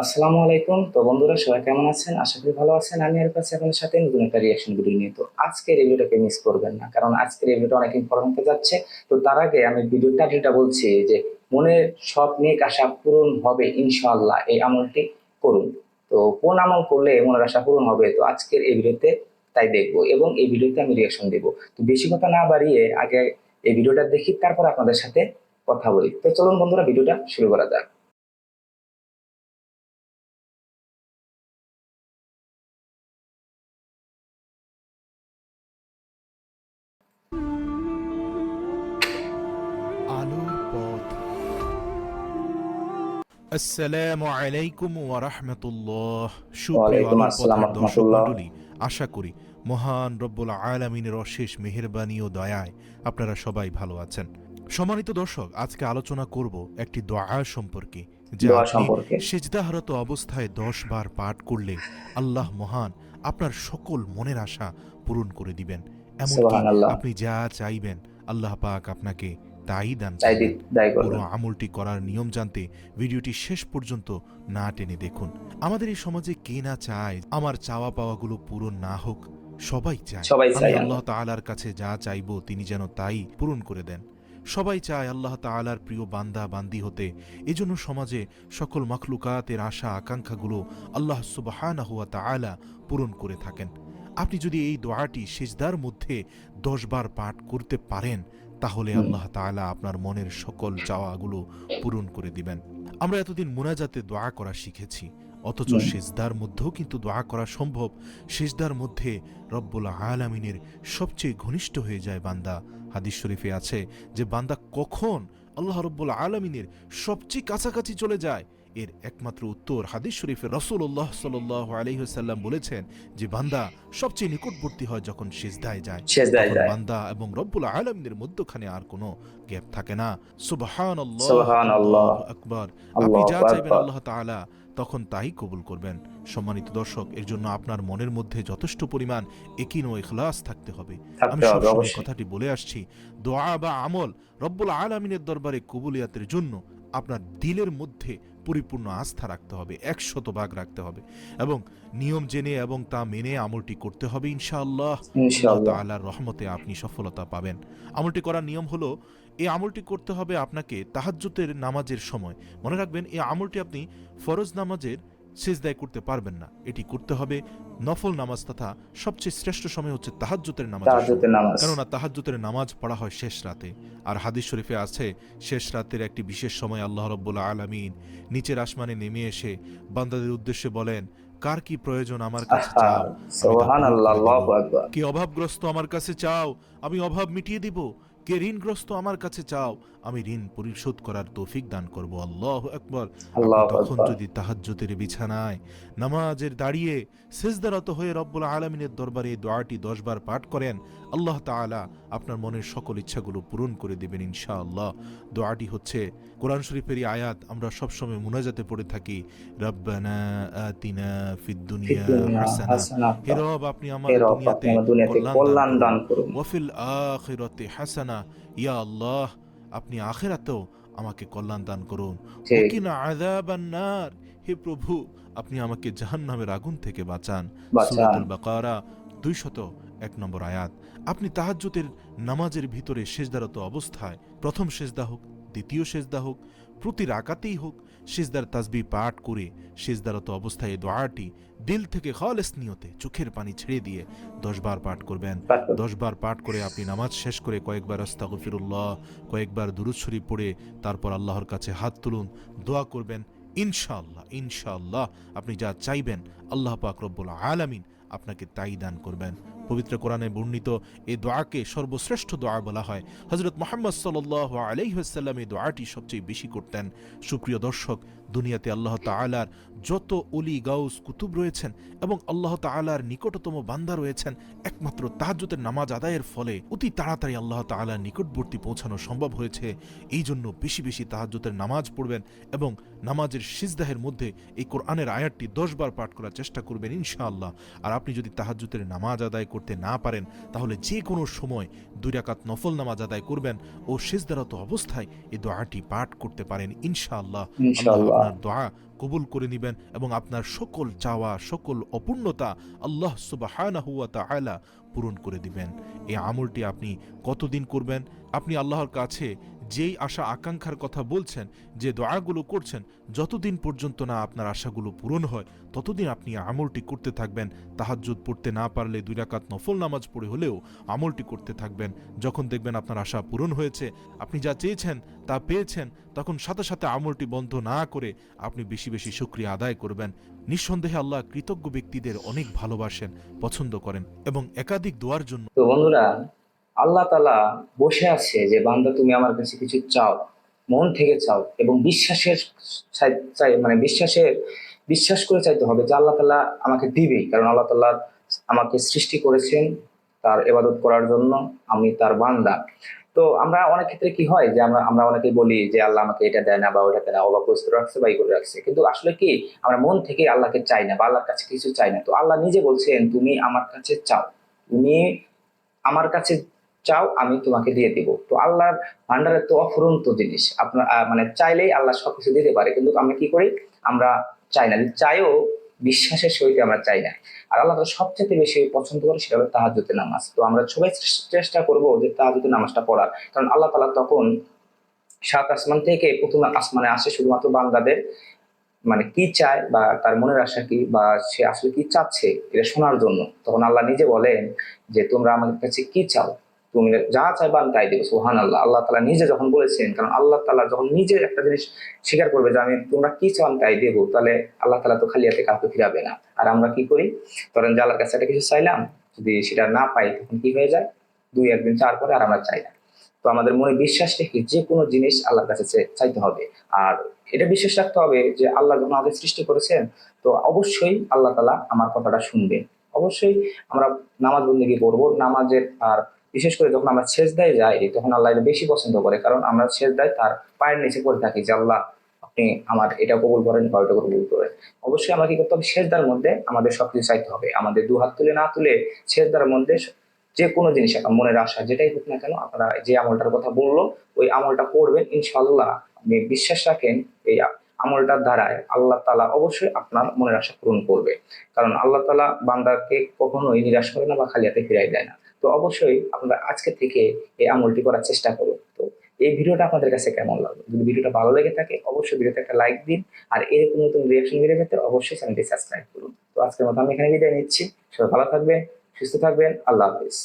আসসালামু আলাইকুম। তো বন্ধুরা, সবাই কেমন আছেন? আশা করি ভালো আছেন। আমি আর কাছে আপনাদের সাথে নতুন একটা রিয়াকশন ভিডিও নিয়ে। তো আজকের এই ভিডিওটাকে মিস করবেন না, কারণ আজকের এই ভিডিওটা অনেক ইম্পর্টেন্ট হতে যাচ্ছে। তো তার আগে আমি ভিডিওর টাইটেলটা বলছি যে মনের সব নেক আশা পূরণ হবে ইনশাআল্লাহ, এই আমলটি করুন। তো কোন আমল করলে মনের আশা পূরণ হবে, তো আজকের এই ভিডিওতে তাই দেখবো এবং এই ভিডিওতে আমি রিয়াকশন দেবো। তো বেশি কথা না বাড়িয়ে আগে এই ভিডিওটা দেখি, তারপর আপনাদের সাথে কথা বলি। তো চলুন বন্ধুরা, ভিডিওটা শুরু করা যাক। আলোর পথ। আসসালামু আলাইকুম ওয়া রাহমাতুল্লাহ। সুপ্রিয় ওয়ালাইকুম আলোর আসসালাম পথের দর্শক রহমতুল্লাহ। মণ্ডলী, আশা করি মহান রব্বুল আলামিনের অশেষ মেহেরবানি ও দয়ায় আপনারা সবাই ভালো আছেন। সম্মানিত দর্শক, আজকে আলোচনা করব একটি দোয়া সম্পর্কে, যা দোয়া আপনি সম্পর্কে। সিজদাহরত অবস্থায় 10 বার পাঠ করলে আল্লাহ মহান আপনার সকল মনের আশা পূরণ করে দিবেন। এমনকি সুবহানাল্লাহ। আপনি যা চাইবেন আল্লাহ পাক আপনাকে তাই দান তাই করবেন। দায় পুরো করবেন। আমলটি করার নিয়ম জানতে ভিডিওটি শেষ পর্যন্ত না টেনে দেখুন। আমাদের এই সমাজে কে না চায় আমার চাওয়া পাওয়াগুলো পূরণ না হোক? সবাই চায় সবাই আমি চাই আমরা। আল্লাহ তাআলার কাছে যা চাইব তিনি যেন তাই পূরণ করে দেন। সবাই চায় আল্লাহ তাআলার প্রিয় বান্দা বান্দি হতে। এজন্য সমাজে সকল মাখলুকাতের আশা আকাঙ্ক্ষাগুলো আল্লাহ সুবহানাহু ওয়া তাআলা পূরণ করে থাকেন। আপনি যদি এই দোয়াটি সিজদার মধ্যে 10 বার পাঠ করতে পারেন, তাহলে হুম। আল্লাহ তাআলা আপনার মনের সকল চাওয়াগুলো পূরণ করে দিবেন। আমরা এতদিন মুনাজাতে দোয়া করা শিখেছি, অথচ হুম। সিজদার মধ্যেও কিন্তু দোয়া করা সম্ভব। সিজদার মধ্যে রব্বুল আলামিনের সবচেয়ে ঘনিষ্ঠ হয়ে যায় বান্দা। হাদিস শরীফে আছে যে বান্দা কখন আল্লাহ রব্বুল আলামিনের সবচেয়ে কাছাকাছি চলে যায়, এর একমাত্র উত্তর হাদিস শরীফে রাসূলুল্লাহ সাল্লাল্লাহু আলাইহি ওয়াসাল্লাম বলেছেন যে বান্দা সবচেয়ে নিকটবর্তী হয় যখন সিজদায় যায়। সেজদায় তখন যায়। বান্দা এবং রব্বুল আলামিনের মধ্যখানে আর কোনো গ্যাপ থাকে না। সুবহানাল্লাহ, সুবহানাল্লাহ। আল্লাহু আকবার। আপনি আল্লাহু যা চাইবেন আকবার। আল্লাহ তাআলা তখন তাই কবুল করবেন। সম্মানিত দর্শক, এর জন্য আপনার মনের মধ্যে যথেষ্ট পরিমাণ ইয়াকিন ও ইখলাস থাকতে হবে। আমি থাকতে হবে সবসময় অবশ্যই। কথাটি বলে আসছি, দোয়া বা আমল রব্বুল আলামিনের দরবারে কবুলিয়াতের জন্য আপনার দিলের মধ্যে পরিপূর্ণ আস্থা রাখতে হবে, 100% রাখতে হবে এবং নিয়ম জেনে এবং তা মেনে আমলটি করতে হবে ইনশাআল্লাহ। আল্লাহ ইনশাআল্লাহ। তাআলার রহমতে আপনি সফলতা পাবেন। আমলটি করার নিয়ম হলো, এই আমলটি করতে হবে আপনাকে তাহাজ্জুদের নামাজের সময়। মনে রাখবেন, এই আমলটি আপনি ফরজ নামাজের সিজদায় করতে পারবেন না। এটি করতে হবে নফল নামাজ, তথা সবচেয়ে শ্রেষ্ঠ সময় হচ্ছে তাহাজ্জুদের নামাজের সময়। তাহাজ্জুদের নামাজ। কেননা তাহাজ্জুদের নামাজ পড়া হয় শেষ রাতে। আর হাদিস শরীফে আছে, শেষ রাতের একটি বিশেষ সময় আল্লাহ রাব্বুল আলামিন নিচের আসমানে নেমে এসে বান্দাদের উদ্দেশ্যে বলেন, কার কি প্রয়োজন আমার কাছে আহা! চাও, আমি তা পূরণ সুবহানাল্লাহ, করে দিব। আল্লাহু আকবার। কে অভাবগ্রস্ত আমার কাছে চাও, আমি অভাব মিটিয়ে দিব। কে ঋণগ্রস্ত আমার কাছে চাও, আমি ঋণ পরিশোধ করার তৌফিক দান করব। আল্লাহু আকবার। আপনি আল্লাহু তখন আকবার। যদি তাহাজ্জুদের বিছানায় নামাজের দাঁড়িয়ে সিজদারত হয়ে রব্বুল আলামিনের দরবারে এই দোয়াটি 10 বার পাঠ করেন, আল্লাহ তাআলা আপনার মনের সকল ইচ্ছাগুলো পূরণ করে দিবেন ইনশাআল্লাহ। দোয়াটি হচ্ছে কোরআন শরীফেরই আয়াত, আমরা সবসময় মুনাজাতে পড়ে থাকি, রব্বানা আতিনা ফিদ ফিদ দুনিয়া দুনিয়া হাসানা। হে হাসানাতাও। রব, আপনি হে আমাদের রব, আপনি দুনিয়াতে আমার দুনিয়াতে কল্যাণ দান কল্যাণ করুন। দান করুন। ওয়াফিল আখিরাতে হাসানা। ইয়া আল্লাহ, আপনি আখিরাতেও আমাকে কল্যাণ দান করুন। ঠিক। ওয়াকিনা আযাবান নার। হে প্রভু, আপনি আমাকে জাহান্নামের আগুন থেকে বাঁচান। বাঁচান। সূরাতুল বাকারা 201 নম্বর আয়াত। আপনি তাহাজ্জুদের নামাজের ভিতরে সিজদারত অবস্থায়, প্রথম সিজদা হোক, দ্বিতীয় সিজদা হোক, প্রতি রাকাতেই হোক, সিজদার তাসবিহ পাঠ করে সিজদারত অবস্থায় এই দোয়াটি দিল থেকে খালেস নিয়তে চোখের পানি ছেড়ে দিয়ে 10 বার পাঠ করবেন। পাঠ করুন। 10 বার পাঠ করে আপনি নামাজ শেষ করে কয়েকবার আস্তাগফিরুল্লাহ, কয়েকবার দুরূদ শরীফ পড়ে তারপর আল্লাহর কাছে হাত তুলুন, দোয়া করবেন। ইনশাআল্লাহ, ইনশাআল্লাহ আপনি যা চাইবেন আল্লাহ পাক রব্বুল আলামিন আপনাকে তাই দান করবেন। পবিত্র কোরআনে বর্ণিত এই দোয়াকে সর্বশ্রেষ্ঠ দোয়া বলা হয়। হযরত মুহাম্মদ সাল্লাল্লাহু আলাইহি ওয়াসাল্লাম এই দোয়াটি সবচেয়ে বেশি করতেন। সুপ্রিয় দর্শক, দুনিয়াতে আল্লাহ তাআলার যত ওলি গাউস কুতুব রয়েছেন এবং আল্লাহ তাআলার নিকটতম বান্দা রয়েছেন, একমাত্র তাহাজ্জুদের নামাজ আদায়ের ফলে অতি তাড়াতাড়ি আল্লাহ তাআলার নিকটবর্তী পৌঁছানো সম্ভব হয়েছে। এই জন্য বেশি বেশি তাহাজ্জুদের নামাজ পড়বেন এবং নামাজের সিজদাহের মধ্যে এই কোরআনের আয়াতটি 10 বার পাঠ করার চেষ্টা করবেন ইনশাআল্লাহ। আর আপনি যদি তাহাজ্জুদের নামাজ আদায় করতে না পারেন, তাহলে যে কোনো সময় 2 রাকাত নফল নামাজ আদায় করবেন ও সিজদারত অবস্থায় এই দোয়াটি পাঠ করতে পারেন। ইনশাআল্লাহ আল্লাহ ইনশাআল্লাহ। আপনার দোয়া কবুল করে নেবেন এবং আপনার সকল চাওয়া, সকল অপূর্ণতা আল্লাহ সুবহানাহু ওয়া তাআলা পূরণ করে দিবেন। এই আমলটি আপনি কতদিন করবেন? আপনি আল্লাহর কাছে যেই আশা আকাঙ্ক্ষার কথা বলছেন, যে দোয়াগুলো করছেন, যতদিন পর্যন্ত না আপনার আশাগুলো পূরণ হয় ততদিন আপনি আমলটি করতে থাকবেন। তাহাজ্জুদ পড়তে না পারলে 2 রাকাত নফল নামাজ পড়ে হলেও আমলটি করতে থাকবেন। যখন দেখবেন আপনার আশা পূরণ হয়েছে, আপনি যা চেয়েছেন তা পেয়েছেন, তখন সাথে সাথে আমলটি বন্ধ না করে আপনি বেশি বেশি শুকরিয়া আদায় করবেন। নিঃসন্দেহে আল্লাহ কৃতজ্ঞ ব্যক্তিদের অনেক ভালোবাসেন, পছন্দ করেন এবং একাধিক দোয়ার জন্য। তো বন্ধুরা, আল্লাহ তাআলা বসে আছে যে বান্দা তুমি আমার কাছে কিছু চাও, মন থেকে চাও এবং বিশ্বাসের চাই, মানে বিশ্বাস করে চাইতে হবে যে আল্লাহ তাআলা আমাকে দিবেই, কারণ আল্লাহ তাআলা আমাকে সৃষ্টি করেছেন তার ইবাদত করার জন্য, আমি তার বান্দা। তো আমরা অনেক ক্ষেত্রে কি হয় যে আমরা আমরা অনেকেই বলি যে আল্লাহ আমাকে এটা দেয় না বা ওটা দেয় না, অবাকস্ত রাখছে বা ই করে রাখছে, কিন্তু আসলে কি আমরা মন থেকে আল্লাহকে চাই না বা আল্লাহর কাছে কিছু চাই না। তো আল্লাহ নিজে বলছেন তুমি আমার কাছে চাও, তুমি আমার কাছে চাও, আমি তোমাকে দিয়ে দিব। তো আল্লাহর ভান্ডারের তো অফুরন্ত জিনিস, আপনার মানে চাইলেই আল্লাহ সবকিছু দিতে পারে, কিন্তু আমরা কি করি, আমরা চাই না, চাইও বিশ্বাসের সহিত আমরা চাই না। আর আল্লাহ তাআলা সবচেয়ে বেশি পছন্দ করে সেটা হলো তাহাজ্জুদের নামাজ। তো আমরা সবাই চেষ্টা করব যে তাহাজ্জুদের নামাজটা পড়ার, কারণ আল্লাহ তাআলা তখন 7 আসমান থেকে প্রথম আসমানে আসে শুধুমাত্র বান্দাদের মানে কি চায় বা তার মনের আশা কি বা সে আসলে কি চাচ্ছে এটা শোনার জন্য। তখন আল্লাহ নিজে বলেন যে তোমরা আমার কাছে কি চাও, তুমি যা চাইবা আমি তাই দেবো। সুবহানাল্লাহ, আল্লাহ তাআলা নিজে যখন বলেছেন, কারণ আল্লাহ তাআলা যখন নিজে একটা জিনিস স্বীকার করবে যে আমি তোমরা কি চাও আমি তাই দেবো, তাহলে আল্লাহ তাআলা তো খালি হাতে কাউকে ফিরাবে না। আর আমরা কি করি, ধরেন যে আল্লাহর কাছে একটা কিছু চাইলাম, যদি সেটা না পাই তখন কি হয়ে যায়, 2 একদিন চার পরে আর আমরা চাই না। তো আমাদের মনে বিশ্বাস রেখে যে কোনো জিনিস আল্লাহর কাছে চাইতে হবে। আর এটা বিশ্বাস রাখতে হবে যে আল্লাহ যখন আমাদের সৃষ্টি করেছেন, তো অবশ্যই আল্লাহ তাআলা আমার কথাটা শুনবেন। অবশ্যই আমরা নামাজ বন্দেগী করবো, নামাজের আর বিশেষ করে যখন আমরা সেজদায় যাই তখন আল্লাহ এটা বেশি পছন্দ করে, কারণ আমরা সেজদায় তার পায়ের নিচে পড়ে থাকি যে আল্লাহ আপনি আমার এটা কবুল করেন বা ওইটা কবুল করেন। অবশ্যই আমরা কি করতে হবে, সেজদার মধ্যে আমাদের সবকিছু চাইতে হবে, আমাদের 2 হাত তুলে না তুলে সেজদার মধ্যে যে কোনো জিনিস আপনার মনের আশা যেটাই হোক না কেন, আপনারা যে আমলটার কথা বললো ওই আমলটা করবেন, ইনশাআল্লাহ আপনি বিশ্বাস রাখেন এই আমলটার দ্বারায় আল্লাহ তাআলা অবশ্যই আপনার মনের আশা পূরণ করবে। কারণ আল্লাহ তাআলা বান্দাকে কখনোই নিরাশ করে না বা খালি হাতে ফিরাই দেয় না। তো অবশ্যই আপনারা আজকে থেকে এই আমলটি করার চেষ্টা করুন। তো এই ভিডিওটা আপনাদের কাছে কেমন লাগলো? যদি ভিডিওটা ভালো লেগে থাকে অবশ্যই ভিডিওতে একটা লাইক দিন, আর এরকম নতুন রিয়াকশন ভিডিও পেতে অবশ্যই চ্যানেলটি সাবস্ক্রাইব করুন। তো আজকের মতো আমি এখানে বিদায় নিচ্ছি। সবাই ভালো থাকবেন, সুস্থ থাকবেন, আল্লাহ হাফেজ।